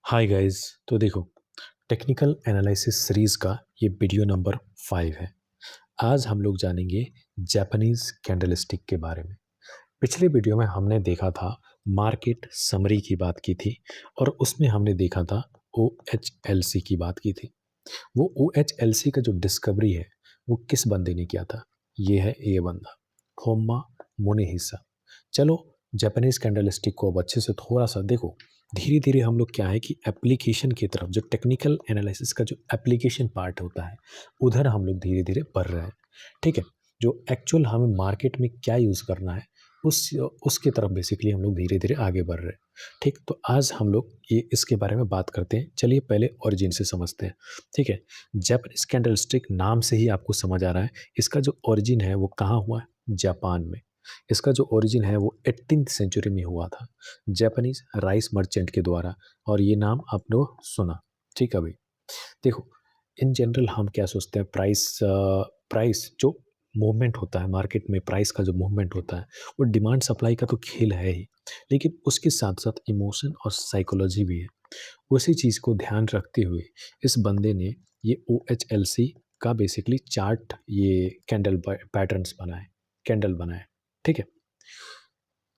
Hi guys. तो देखो, technical analysis series का ये वीडियो नंबर 5 है। आज हम लोग जानेंगे जापानीज़ कैंडलस्टिक के बारे में। पिछले वीडियो में हमने देखा था, मार्केट समरी की बात की थी और उसमें हमने देखा था ओएचएलसी की बात की थी। वो ओएचएलसी का जो डिस्कवरी है वो किस बंदे ने किया था? ये है ये बंदा, होम्मा मोनेहिसा। चलो, जापानीज कैंडलस्टिक को अब अच्छे से थोड़ा सा देखो। धीरे धीरे हम लोग क्या है कि एप्लीकेशन की तरफ, जो टेक्निकल एनालिसिस का जो एप्लीकेशन पार्ट होता है, उधर हम लोग धीरे धीरे बढ़ रहे हैं। ठीक है, जो एक्चुअल हमें मार्केट में क्या यूज़ करना है उस उसकी तरफ बेसिकली हम लोग धीरे धीरे आगे बढ़ रहे हैं। ठीक, तो आज हम लोग ये इसके बारे में बात करते हैं। चलिए पहले ओरिजिन से समझते हैं। ठीक है, जापानीज कैंडलस्टिक नाम से ही आपको समझ आ रहा है इसका जो ओरिजिन है वो कहाँ हुआ है? जापान में। इसका जो ओरिजिन है वो 18th सेंचुरी में हुआ था, जापानीज राइस मर्चेंट के द्वारा। और ये नाम आपने सुना। ठीक है भाई, देखो, इन जनरल हम क्या सोचते हैं, प्राइस जो मूवमेंट होता है मार्केट में, प्राइस का जो मूवमेंट होता है वो डिमांड सप्लाई का तो खेल है ही, लेकिन उसके साथ साथ इमोशन और साइकोलॉजी भी है। उसी चीज़ को ध्यान रखते हुए इस बंदे ने ये OHLC का बेसिकली चार्ट, ये कैंडल पैटर्न्स बनाए, कैंडल बनाए। ठीक है,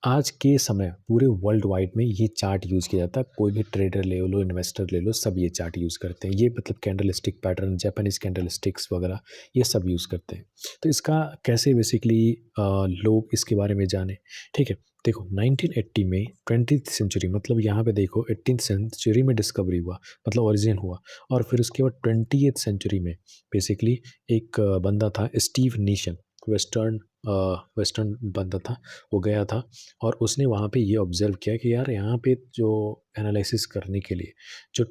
आज के समय पूरे वर्ल्ड वाइड में ये चार्ट यूज़ किया जाता है। कोई भी ट्रेडर ले लो, इन्वेस्टर ले लो, सब ये चार्ट यूज़ करते हैं। ये मतलब candle stick pattern, Japanese candle sticks वगैरह, ये सब यूज़ करते हैं। तो इसका कैसे बेसिकली लोग इसके बारे में जाने। ठीक है, देखो 1980 में 20th सेंचुरी, मतलब यहाँ पे देखो 18th सेंचुरी में डिस्कवरी हुआ, मतलब ओरिजिन हुआ। और फिर उसके बाद 20th सेंचुरी में बेसिकली एक बंदा था, स्टीव नीशन, वेस्टर्न वेस्टर्न बंदा था। वो गया था और उसने वहाँ पे ये ऑब्ज़र्व किया कि यार यहाँ पे जो एनालिसिस करने के लिए जो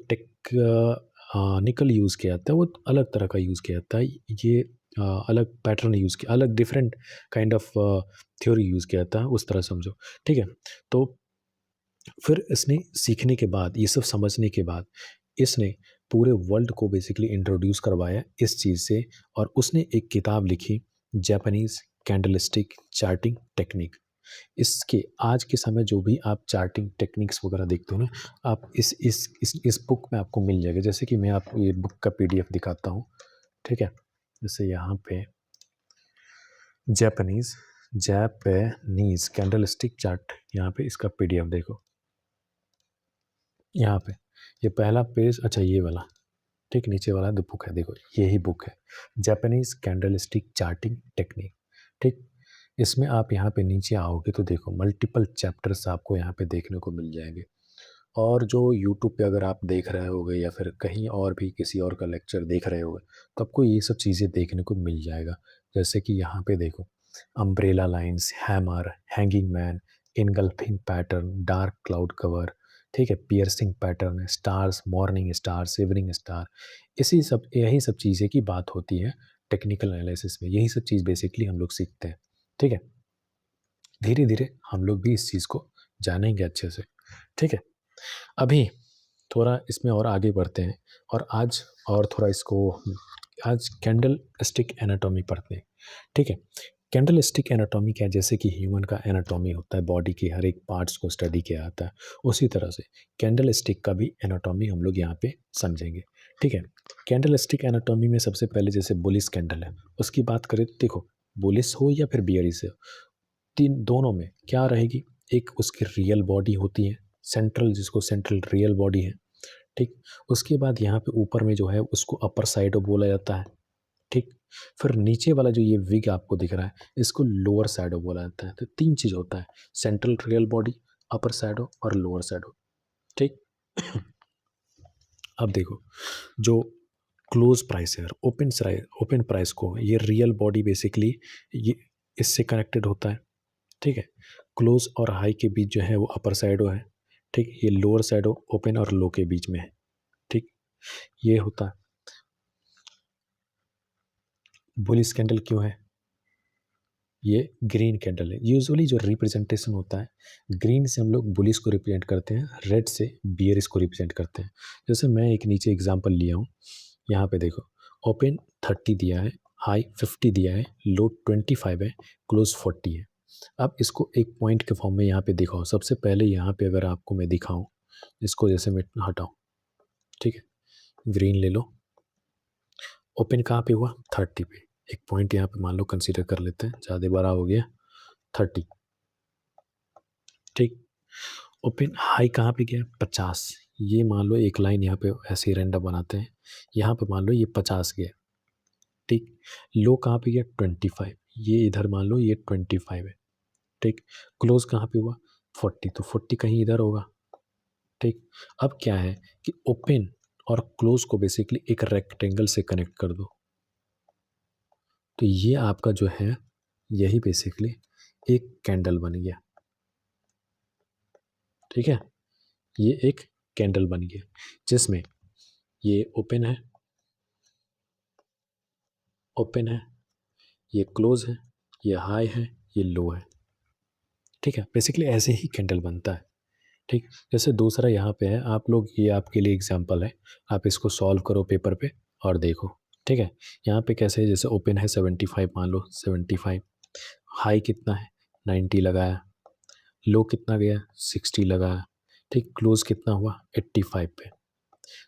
निकल यूज़ किया जाता है वो अलग तरह का यूज़ किया जाता है। ये अलग पैटर्न यूज़ किया, अलग different kind of theory use किया जाता है, उस तरह समझो। ठीक है, तो फिर इसने सीखने के बाद, ये सब समझने के बाद, इसने पूरे वर्ल्ड को बेसिकली इंट्रोड्यूस करवाया इस चीज़ से। और उसने एक किताब लिखी, जापानीज़ कैंडलस्टिक चार्टिंग टेक्निक। इसके आज के समय जो भी आप चार्टिंग टेक्निक्स वगैरह देखते हो ना, आप इस बुक में आपको मिल जाएगा। जैसे कि मैं आपको ये बुक का पीडीएफ दिखाता हूँ। ठीक है, जैसे यहाँ पे जापानीज जापानीज कैंडलस्टिक चार्ट, यहाँ पे इसका पीडीएफ देखो। यहाँ पे ये पहला पेज, अच्छा ये वाला, ठीक नीचे वाला जो बुक है देखो, यही बुक है, जापानीज कैंडलस्टिक चार्टिंग टेक्निक। ठीक, इसमें आप यहाँ पे नीचे आओगे तो देखो मल्टीपल चैप्टर्स आपको यहाँ पे देखने को मिल जाएंगे। और जो यूट्यूब पे अगर आप देख रहे होगे या फिर कहीं और भी किसी और का लेक्चर देख रहे होगे तो आपको ये सब चीज़ें देखने को मिल जाएगा। जैसे कि यहाँ पे देखो, umbrella lines, hammer, hanging man, engulfing pattern, dark cloud cover, ठीक है, piercing pattern, stars, morning stars, evening star, इसी सब, यही सब चीज़ें की बात होती है टेक्निकल एनालिसिस में। यही सब चीज़ बेसिकली हम लोग सीखते हैं। ठीक है, धीरे धीरे हम लोग भी इस चीज़ को जानेंगे अच्छे से। ठीक है, अभी थोड़ा इसमें और आगे बढ़ते हैं और आज और थोड़ा इसको, आज कैंडल स्टिक एनाटॉमी पढ़ते हैं। ठीक है, कैंडल स्टिक एनाटॉमी क्या है? जैसे कि ह्यूमन का एनाटॉमी होता है, बॉडी के हर एक पार्ट्स को स्टडी किया जाता है, उसी तरह से कैंडल स्टिक का भी एनाटॉमी हम लोग यहाँ पे समझेंगे। ठीक है, कैंडल स्टिक एनाटॉमी में सबसे पहले जैसे बुलिश कैंडल है उसकी बात करें तो देखो, बुलिश हो या फिर बियरिश हो, तीन दोनों में क्या रहेगी? एक उसकी रियल बॉडी होती है, सेंट्रल, जिसको सेंट्रल रियल बॉडी है। ठीक, उसके बाद यहाँ पे ऊपर में जो है उसको अपर साइड बोला जाता है। ठीक, फिर नीचे वाला जो ये विग आपको दिख रहा है इसको लोअर शैडो बोला जाता है। तो तीन चीज़ होता है, सेंट्रल रियल बॉडी, अपर शैडो और लोअर शैडो। ठीक, अब देखो, जो क्लोज प्राइस है, ओपन प्राइस को, ये रियल बॉडी बेसिकली ये इससे कनेक्टेड होता है। ठीक है, क्लोज और हाई के बीच जो है वो अपर साइडो है। ठीक, ये लोअर साइडो ओपन और लो के बीच में है। ठीक, ये होता है। बुलिश कैंडल क्यों है? ये ग्रीन कैंडल है। यूजुअली जो रिप्रेजेंटेशन होता है, ग्रीन से हम लोग बुलिश को रिप्रेजेंट करते हैं, रेड से बियरिश को रिप्रेजेंट करते हैं। जैसे मैं एक नीचे एग्जांपल लिया हूँ, यहाँ पे देखो, ओपन 30 दिया है, हाई 50 दिया है, लो 25 है, क्लोज 40 है। अब इसको एक पॉइंट के फॉर्म में यहाँ पे दिखाओ। सबसे पहले यहाँ पे अगर आपको मैं दिखाऊं, इसको जैसे मैं हटाऊं, ठीक है, ग्रीन ले लो। ओपन कहाँ पे हुआ? 30 पे। एक पॉइंट यहाँ पे मान लो कंसीडर कर लेते हैं, ज़्यादा बड़ा हो गया, 30। ठीक। ओपन हाई कहाँ पे गया? 50। ये मान लो एक लाइन यहाँ पे ऐसे ही रैंडम बनाते हैं, यहाँ पे मान लो ये 50 गया। ठीक। लो कहाँ पे गया? 25। ये इधर मान लो ये 25 है। ठीक। क्लोज कहाँ पे हुआ? 40, तो 40 कहीं इधर होगा। ठीक। अब क्या है कि ओपन और क्लोज को बेसिकली एक रेक्टेंगल से कनेक्ट कर दो, तो ये आपका जो है यही बेसिकली एक कैंडल बन गया। ठीक है, ये एक कैंडल बन गया जिसमें ये ओपन है, ओपन है, ये क्लोज है, ये हाई है, ये लो है। ठीक है, बेसिकली ऐसे ही कैंडल बनता है। ठीक। जैसे दूसरा यहाँ पे है, आप लोग, ये आपके लिए एग्जांपल है, आप इसको सॉल्व करो पेपर पे और देखो। ठीक है, यहाँ पे कैसे है, जैसे ओपन है 75, मान लो 75, हाई कितना है 90 लगाया, लो कितना गया 60 लगाया, ठीक, क्लोज कितना हुआ 85 पे।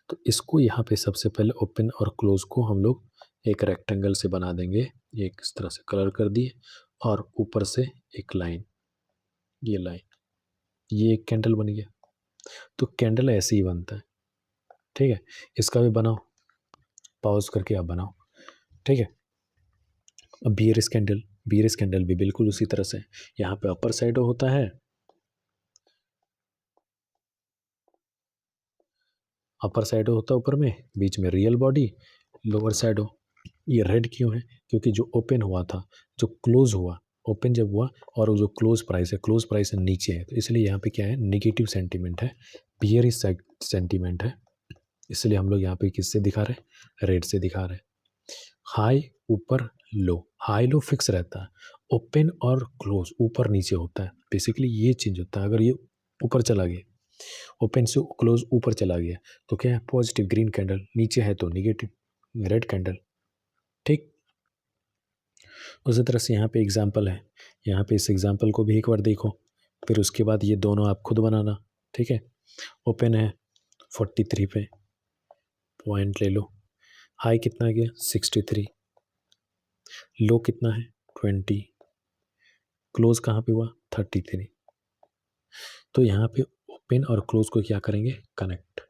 तो इसको यहाँ पे सबसे पहले ओपन और क्लोज को हम लोग एक रेक्टेंगल से बना देंगे, एक इस तरह से कलर कर दिए, और ऊपर से एक लाइन, ये लाइन, ये एक कैंडल बन गया। तो कैंडल ऐसे ही बनता है। ठीक है, इसका भी बनाओ, पॉज करके आप बनाओ। ठीक है, अब बियरिश कैंडल, बियरिश कैंडल भी बिल्कुल उसी तरह से, यहाँ पे अपर साइड होता है, अपर साइड होता है ऊपर में, बीच में रियल बॉडी, लोअर साइड हो। ये रेड क्यों है? क्योंकि जो ओपन हुआ था, जो क्लोज हुआ, ओपन जब हुआ और वो जो क्लोज प्राइस है, क्लोज प्राइस है नीचे है, तो इसलिए यहाँ पे क्या है, नेगेटिव सेंटीमेंट है, बियरिश सेंटीमेंट है। इसलिए हम लोग यहाँ पे किससे दिखा रहे हैं? रेड से दिखा रहे हैं। हाई ऊपर लो, हाई लो फिक्स रहता है, ओपन और क्लोज ऊपर नीचे होता है, बेसिकली ये चेंज होता है। अगर ये ऊपर चला गया, ओपन से क्लोज ऊपर चला गया, तो क्या है, पॉजिटिव ग्रीन कैंडल, नीचे है तो निगेटिव रेड कैंडल। ठीक। उसी तरह से यहाँ पे एग्जाम्पल है, यहाँ पे इस एग्जाम्पल को भी एक बार देखो, फिर उसके बाद ये दोनों आप खुद बनाना। ठीक है, ओपन है 43 पे, पॉइंट ले लो, हाई कितना गया 63, लो कितना है 20, क्लोज कहाँ पे हुआ 33। तो यहाँ पे ओपन और क्लोज को क्या करेंगे, कनेक्ट।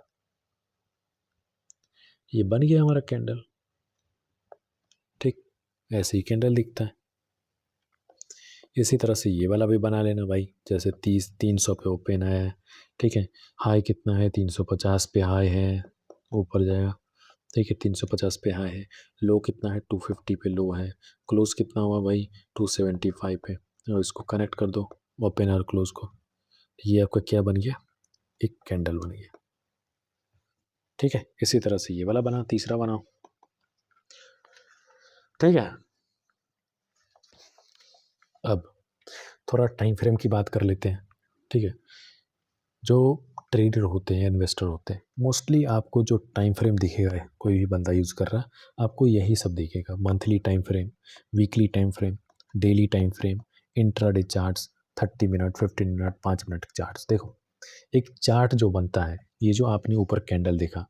ये बन गया हमारा कैंडल। ठीक, ऐसे ही कैंडल दिखता है। इसी तरह से ये वाला भी बना लेना भाई, जैसे 300 पे ओपन है, ठीक है, हाई कितना है 350 पे हाई है, ऊपर जाएगा, ठीक है, 350 पे हाई है, लो कितना है 250 पे लो है, क्लोज कितना हुआ भाई 275 पे, और इसको कनेक्ट कर दो ओपन और क्लोज को, ये आपका क्या बन गया, एक कैंडल बन गया। ठीक है, इसी तरह से ये वाला बना, तीसरा बनाओ। ठीक है, अब थोड़ा टाइम फ्रेम की बात कर लेते हैं। ठीक है, जो ट्रेडर होते हैं, इन्वेस्टर होते हैं, मोस्टली आपको जो टाइम फ्रेम दिखेगा, कोई भी बंदा यूज़ कर रहा, आपको यही सब दिखेगा, monthly time frame, weekly time frame, daily time frame, intraday charts, 30 minute, 15 minute, 5 minute charts. देखो, एक चार्ट जो बनता है, ये जो आपने ऊपर कैंडल देखा,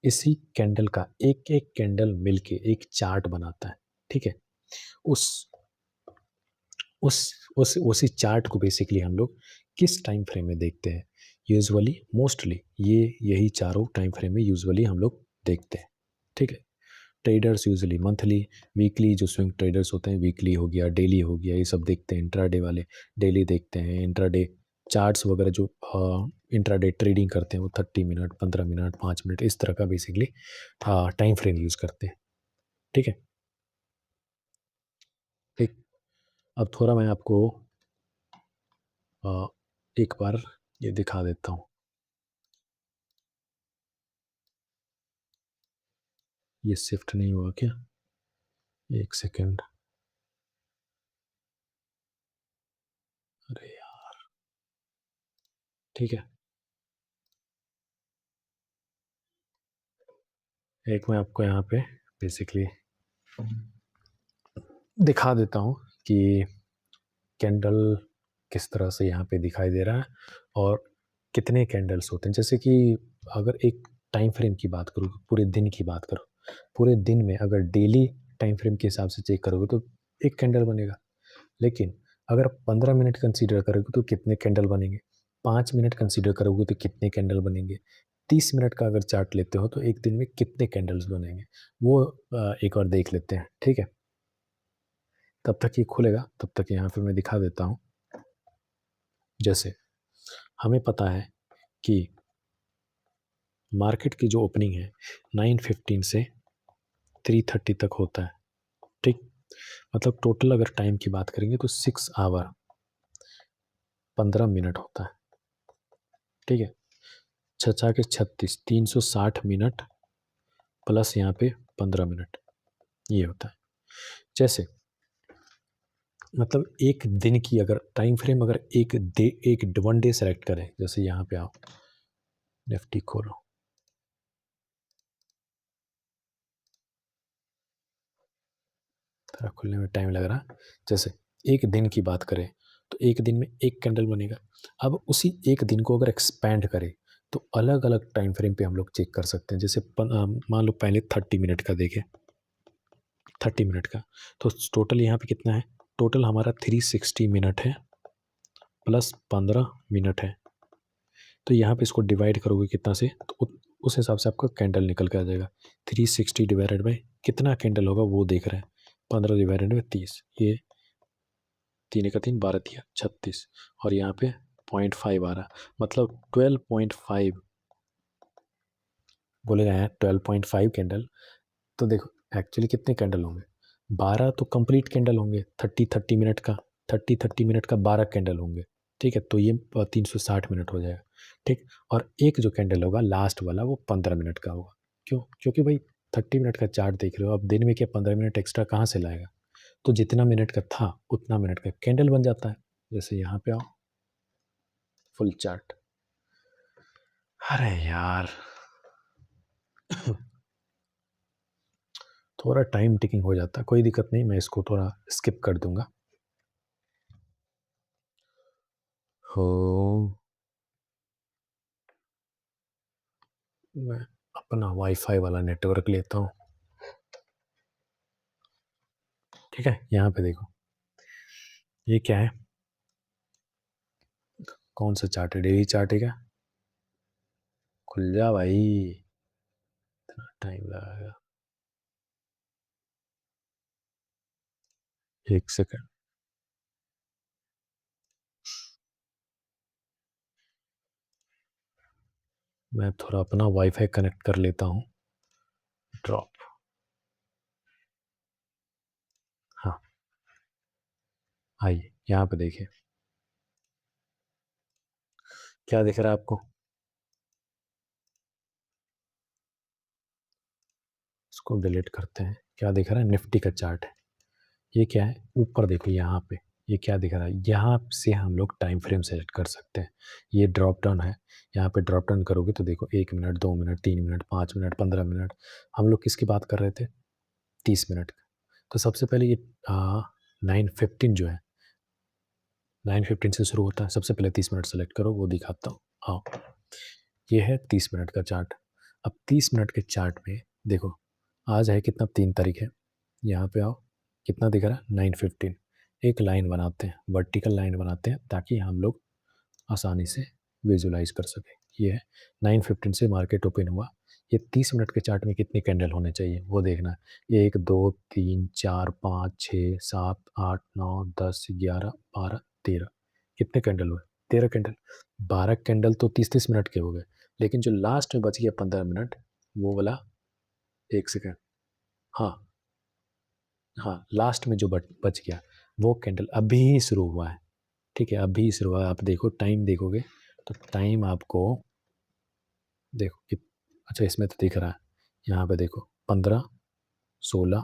इसी कैंडल का एक एक कैंडल मिलके एक चार्ट बनाता है। ठीक है, उस उस उस उसी चार्ट को बेसिकली हम लोग किस टाइम फ्रेम में देखते हैं, यूजुअली मोस्टली ये यही चारों टाइम फ्रेम में यूजुअली हम लोग देखते हैं। ठीक है, ट्रेडर्स यूजुअली मंथली, वीकली, जो स्विंग ट्रेडर्स होते हैं वीकली हो गया, डेली हो गया, ये सब देखते हैं। इंट्राडे वाले डेली देखते हैं, इंट्राडे चार्ट्स वगैरह जो इंट्राडे ट्रेडिंग करते हैं वो 30 मिनट, 15 मिनट, 5 मिनट, इस तरह का बेसिकली टाइम फ्रेम यूज़ करते हैं। ठीक है, ठीक। अब थोड़ा मैं आपको अ, एक बार ये दिखा देता हूँ। ये शिफ्ट नहीं हुआ क्या? एक सेकेंड, अरे यार, ठीक है, एक मैं आपको यहाँ पे बेसिकली दिखा देता हूँ कि कैंडल किस तरह से यहाँ पे दिखाई दे रहा है और कितने कैंडल्स होते हैं। जैसे कि अगर एक टाइम फ्रेम की बात करूँ, पूरे दिन की बात करूँ, पूरे दिन में अगर डेली टाइम फ्रेम के हिसाब से चेक करोगे तो 1 कैंडल बनेगा। लेकिन अगर 15 मिनट कंसीडर करोगे तो कितने कैंडल बनेंगे? 5 मिनट कंसीडर करोगे तो कितने कैंडल बनेंगे? 30 मिनट का अगर चार्ट लेते हो तो एक दिन में कितने कैंडल्स बनेंगे? वो एक और देख लेते हैं, ठीक है? तब तक ये खुलेगा, तब तक यहाँ पे मैं दिखा देता हूँ। जैसे हमें पता है कि मार्केट की जो ओपनिंग है 9:15 से 3:30 तक होता है, ठीक? मतलब टोटल अगर टाइम की बात करेंगे तो 6 आवर 15 मिनट होता है, ठीक है? 6 के 36 360 मिनट प्लस यहाँ पे 15 मिनट ये होता है। जैसे मतलब एक दिन की अगर टाइम फ्रेम अगर एक 1 डे सेलेक्ट करें, जैसे यहाँ पे आओ, निफ्टी खोलो, थोड़ा खुलने में टाइम लग रहा। जैसे एक दिन की बात करें तो एक दिन में 1 कैंडल बनेगा। अब उसी एक दिन को अगर एक्सपैंड करें तो अलग अलग टाइम फ्रेम पे हम लोग चेक कर सकते हैं। जैसे मान लो पहले 30 मिनट का देखें, 30 मिनट का, तो टोटल यहाँ पे कितना है? टोटल हमारा 360 मिनट है प्लस 15 मिनट है। तो यहाँ पे इसको डिवाइड करोगे कितना से तो उस हिसाब से आपका कैंडल निकल के आ जाएगा। 360 डिवाइडेड बाई कितना कैंडल होगा वो देख रहे हैं, 15 डिवाइडेड बाई 30, ये 3 का 3 12 दिया 36 और यहाँ पे 0.5 आ रहा, मतलब 12.5 बोले गए हैं, 12.5 कैंडल। तो देखो एक्चुअली कितने कैंडल होंगे? 12 तो कंप्लीट कैंडल होंगे, 30 मिनट का, 30 मिनट का 12 कैंडल होंगे, ठीक है? तो ये 360 मिनट हो जाएगा, ठीक? और एक जो कैंडल होगा लास्ट वाला वो 15 मिनट का होगा। क्यों? क्योंकि भाई 30 मिनट का चार्ट देख रहे हो, अब दिन में क्या 15 मिनट एक्स्ट्रा कहाँ से लाएगा? तो जितना मिनट का था उतना मिनट का कैंडल बन जाता है। जैसे यहाँ पे आओ, फुल चार्ट। अरे यार थोड़ा टाइम टिकिंग हो जाता है, कोई दिक्कत नहीं, मैं इसको थोड़ा स्किप कर दूंगा। हो मैं अपना वाईफाई वाला नेटवर्क लेता हूँ, ठीक है? यहाँ पे देखो ये क्या है, कौन सा चार्ट है? डेली चार्ट है क्या? खुल जा भाई, इतना टाइम लगेगा, 1 सेकंड। मैं थोड़ा अपना वाईफाई कनेक्ट कर लेता हूँ। ड्रॉप, हाँ आइए यहाँ पे देखिए क्या दिख रहा है आपको? इसको डिलीट करते हैं। क्या दिख रहा है? निफ्टी का चार्ट है। ये क्या है? ऊपर देखो यहाँ पे, ये क्या दिख रहा है? यहाँ से हम लोग टाइम फ्रेम सेलेक्ट कर सकते हैं। ये ड्रॉप डाउन है, यहाँ पे ड्रॉप डाउन करोगे तो देखो 1 minute, 2 minute, 3 minute, 5 minute, 15 minute. हम लोग किसकी बात कर रहे थे? 30 मिनट का। तो सबसे पहले ये 9:15 जो है, 9:15 से शुरू होता है। सबसे पहले 30 मिनट सेलेक्ट करो, वो दिखाता हूँ। आओ, ये है 30 मिनट का चार्ट। अब 30 मिनट के चार्ट में देखो, आज है कितना, 3 तारीख है। यहाँ पे आओ, कितना दिख रहा है? 9:15। एक लाइन बनाते हैं, वर्टिकल लाइन बनाते हैं ताकि हम लोग आसानी से विजुलाइज कर सकें। ये है 9:15 से मार्केट ओपन हुआ। ये 30 मिनट के चार्ट में कितने कैंडल होने चाहिए वो देखना है। 1 2 3 4 5 6 7 8 9 10 11 12 13, कितने कैंडल हुए? 13 कैंडल। 12 कैंडल तो 30 मिनट के हो गए, लेकिन जो लास्ट में बच गया 15 मिनट, वो वाला, 1 सेकेंड, हाँ हाँ, लास्ट में जो बच गया वो कैंडल अभी ही शुरू हुआ है, ठीक है? अभी ही शुरू हुआ है। आप देखो टाइम देखोगे तो टाइम आपको देखो कि अच्छा इसमें तो दिख रहा है, यहाँ पे देखो 15 16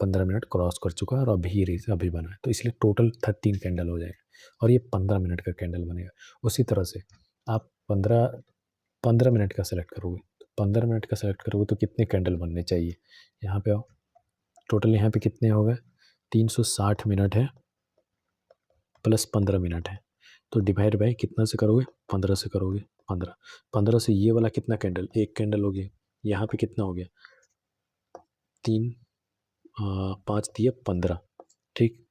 15 मिनट क्रॉस कर चुका है और अभी रीज अभी बना है, तो इसलिए टोटल 13 कैंडल हो जाएगा और ये 15 मिनट का कैंडल बनेगा। उसी तरह से आप 15 मिनट का सेलेक्ट करोगे, तो 15 मिनट का सेलेक्ट करोगे तो कितने कैंडल बनने चाहिए? यहाँ पे आओ, टोटल यहाँ पे कितने हो गए? 360 मिनट है प्लस 15 मिनट है, तो डिवाइड बाय कितना से करोगे, 15 से करोगे, 15, 15 से ये वाला कितना कैंडल, एक कैंडल हो गया, यहाँ पे कितना हो गया, 3, 5 दिए 15, ठीक,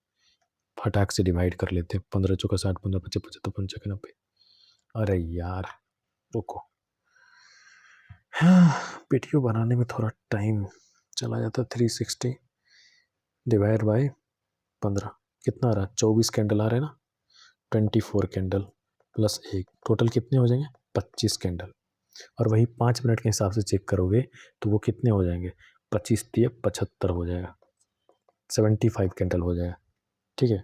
फटाक से डिवाइड कर लेते हैं, 15 चौका 60, 15 पच्चीस 75 55 90। अरे यार रुको, हाँ, वीडियो बनाने में थोड़ा टाइम चला जाता, 360 डिवाइड बाय 15 कितना आ रहा है, 24 कैंडल आ रहे हैं ना, 24 कैंडल प्लस एक, टोटल कितने हो जाएंगे, 25 कैंडल। और वही 5 मिनट के हिसाब से चेक करोगे तो वो कितने हो जाएंगे, 25 दिए 75 हो जाएगा, 75 कैंडल हो जाएगा, ठीक है,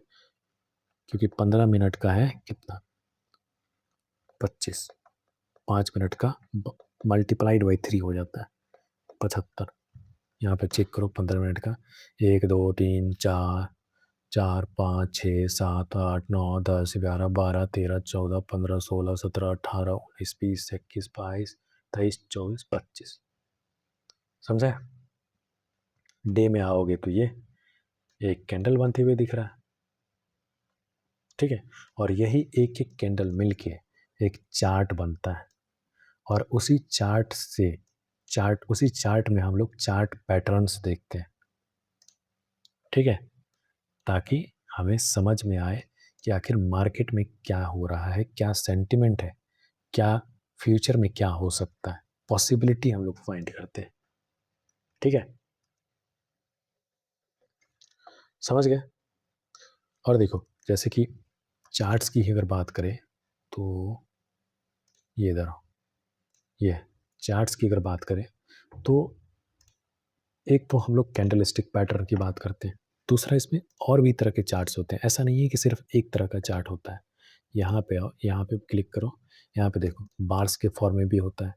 क्योंकि 15 मिनट का है कितना, 25, 5 मिनट का मल्टीप्लाइड बाई 3 हो जाता है 75। यहाँ पे चेक करो 15 मिनट का, 1 2 3 4 4 5 6 7 8 9 10 11 12 13 14 15 16 17 18 19 20 21 22 23 24 25, समझे, डे में आओगे तो ये एक कैंडल बनते हुए दिख रहा है, ठीक है, और यही एक एक कैंडल मिलके एक चार्ट बनता है, और उसी चार्ट में हम लोग चार्ट पैटर्न्स देखते हैं, ठीक है, ताकि हमें समझ में आए कि आखिर मार्केट में क्या हो रहा है, क्या सेंटिमेंट है, क्या फ्यूचर में क्या हो सकता है, पॉसिबिलिटी हम लोग फाइंड करते हैं, ठीक है, समझ गए। और देखो जैसे कि चार्ट्स की अगर बात करें तो ये इधर, ये चार्ट्स की अगर बात करें तो एक तो हम लोग कैंडलस्टिक पैटर्न की बात करते हैं, दूसरा इसमें और भी तरह के चार्ट्स होते हैं, ऐसा नहीं है कि सिर्फ एक तरह का चार्ट होता है। यहाँ पे आओ, यहाँ पे क्लिक करो, यहाँ पे देखो बार्स के फॉर्म में भी होता है,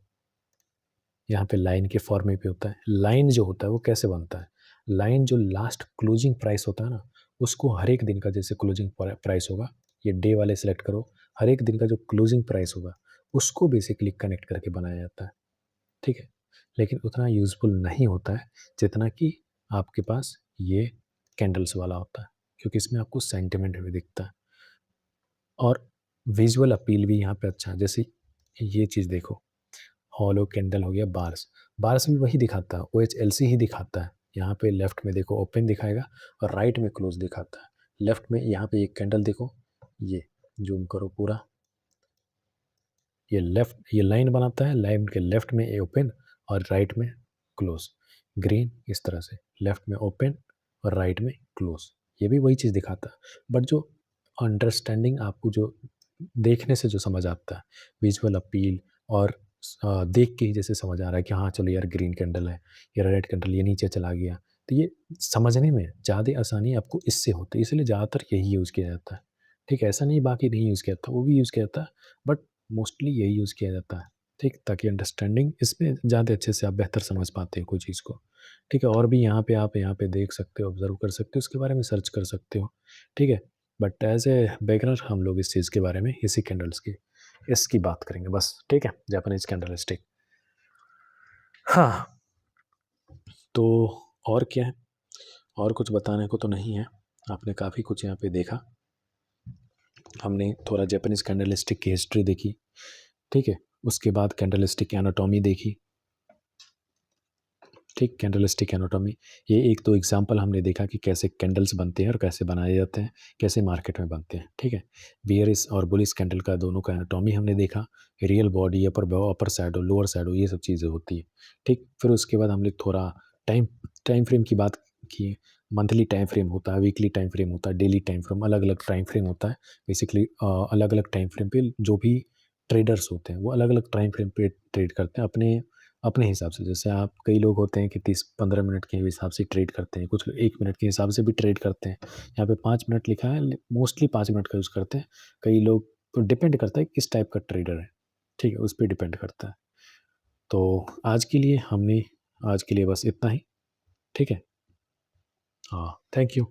यहाँ पे लाइन के फॉर्म में भी होता है। लाइन जो होता है वो कैसे बनता है, लाइन जो लास्ट क्लोजिंग प्राइस होता है ना, उसको हर एक दिन का जैसे क्लोजिंग प्राइस होगा, ये डे वाले सेलेक्ट करो, हर एक दिन का जो क्लोजिंग प्राइस होगा उसको बेसिकली कनेक्ट करके बनाया जाता है, ठीक है, लेकिन उतना यूज़फुल नहीं होता है जितना कि आपके पास ये कैंडल्स वाला होता है, क्योंकि इसमें आपको सेंटिमेंट भी दिखता है और विजुअल अपील भी यहाँ पे अच्छा है। जैसे ये चीज़ देखो, हॉलो कैंडल हो गया, बार्स, बार्स भी वही दिखाता है, ओ एच एल सी ही दिखाता है। यहाँ पे लेफ्ट में देखो ओपन दिखाएगा और राइट में क्लोज दिखाता है। लेफ्ट में यहाँ पे एक कैंडल देखो, ये जूम करो पूरा, ये लाइन बनाता है, लाइन के लेफ्ट में ए ओपन और राइट में क्लोज, ग्रीन इस तरह से लेफ्ट में ओपन और राइट में क्लोज, ये भी वही चीज़ दिखाता है। बट जो अंडरस्टैंडिंग आपको जो देखने से जो समझ आता है, विजुअल अपील और देख के ही जैसे समझ आ रहा है कि हाँ चलो यार ग्रीन कैंडल है, ये रेड कैंडल, ये नीचे चला गया, तो ये समझने में ज़्यादा आसानी आपको इससे होती है, इसलिए ज़्यादातर यही यूज़ किया जाता है, ठीक है, ऐसा नहीं बाकी नहीं यूज़ किया जाता, वो भी यूज़ किया जाता है, बट मोस्टली यही यूज़ किया जाता है, ठीक, ताकि अंडरस्टैंडिंग इसमें ज़्यादा अच्छे से आप बेहतर समझ पाते हैं कोई चीज़ को, ठीक है, और भी यहाँ पे आप यहाँ पे देख सकते हो, ऑब्जर्व कर सकते हो, उसके बारे में सर्च कर सकते हो, ठीक है, बट एज ए बिगिनर हम लोग इस चीज़ के बारे में, इसी कैंडल्स की इसकी बात करेंगे बस, ठीक है, जापानीज कैंडलस्टिक। हाँ, तो और क्या है, और कुछ बताने को तो नहीं है, आपने काफ़ी कुछ यहाँ पे देखा, हमने थोड़ा जापानीज कैंडलस्टिक की हिस्ट्री देखी, ठीक है, उसके बाद कैंडलस्टिक एनाटॉमी देखी, ठीक, कैंडलस्टिक एनाटॉमी, ये एक दो एग्जांपल हमने देखा कि कैसे कैंडल्स बनते हैं और कैसे बनाए जाते हैं, कैसे मार्केट में बनते हैं, ठीक है, बियरिश और बुलिश कैंडल का दोनों का एनाटॉमी हमने देखा, रियल बॉडी, अपर शैडो, लोअर शैडो, ये सब चीज़ें होती है, ठीक, फिर उसके बाद हमने थोड़ा टाइम टाइम फ्रेम की बात की, मंथली टाइम फ्रेम होता है, वीकली टाइम फ्रेम होता है, डेली टाइम फ्रेम, अलग अलग टाइम फ्रेम होता है, बेसिकली अलग अलग टाइम फ्रेम पे जो भी ट्रेडर्स होते हैं वो अलग अलग टाइम फ्रेम पे ट्रेड करते हैं अपने अपने हिसाब से। जैसे आप, कई लोग होते हैं कि 30-15 मिनट के हिसाब से ट्रेड करते हैं, कुछ लोग 1 मिनट के हिसाब से भी ट्रेड करते हैं, यहाँ पे 5 मिनट लिखा है, मोस्टली 5 मिनट का यूज़ करते हैं, कई लोग, तो डिपेंड करता है किस टाइप का ट्रेडर है, ठीक है, उस पर डिपेंड करता है। तो आज के लिए बस इतना ही, ठीक है, हाँ, थैंक यू।